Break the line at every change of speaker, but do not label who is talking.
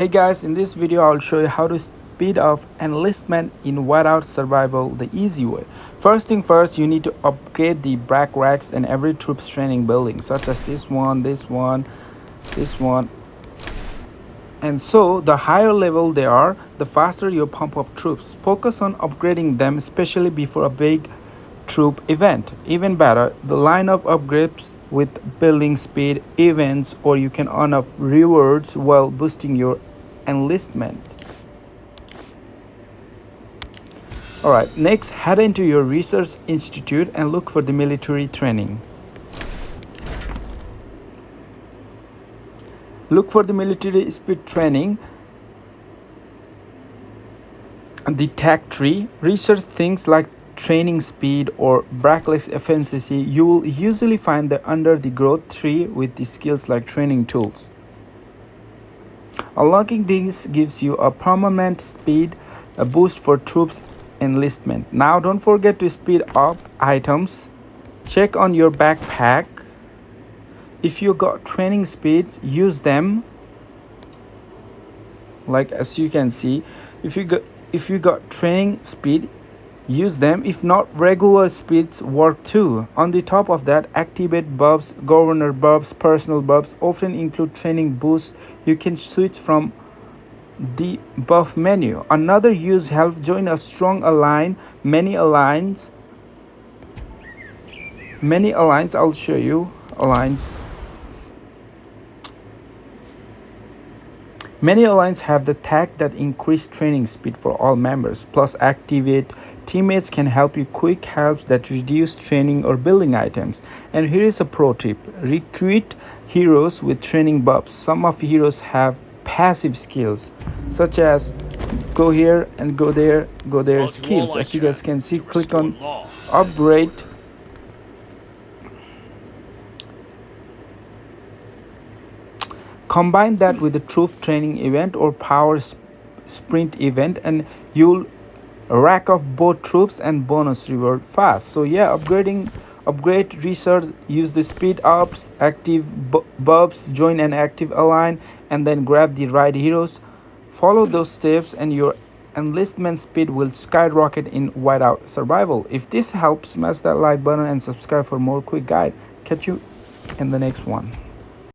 Hey guys, in this video I'll show you how to speed up enlistment in Whiteout Survival the easy way. First thing first, you need to upgrade the barracks in every troops training building, such as this one, this one. And so the higher level they are, the faster you pump up troops. Focus on upgrading them, especially before a big troop event. Even better, the lineup upgrades with building speed events, or you can earn up rewards while boosting your enlistment. Alright, next head into your research institute and look for the military training. Look for the military speed training. The tech tree, research things like training speed or barracks efficiency. You will usually find them under the growth tree with the skills like training tools. Unlocking these gives you a permanent speed a boost for troops enlistment. Now don't forget to speed up items. Check on your backpack. If you got training speed, use them. Like as you can see, if you got training speed, use them. If not, regular speeds work too. On the top of that, activate buffs, governor buffs, personal buffs often include training boosts. You can switch from the buff menu. Another use help join a strong align. Many alliance. I'll show you alliance. Many alliances have the tag that increase training speed for all members. Plus, activate teammates can help you quick helps that reduce training or building items. And here is a pro tip: recruit heroes with training buffs. Some of heroes have passive skills, such as go here and go there, skills. As you guys can see, click on upgrade. Combine that with the troop training event or power sprint event, and you'll rack up both troops and bonus reward fast. So yeah, upgrade research, use the speed ups, active buffs, join an active align, and then grab the right heroes. Follow those steps and your enlistment speed will skyrocket in Whiteout Survival. If this helps, smash that like button and subscribe for more quick guide. Catch you in the next one.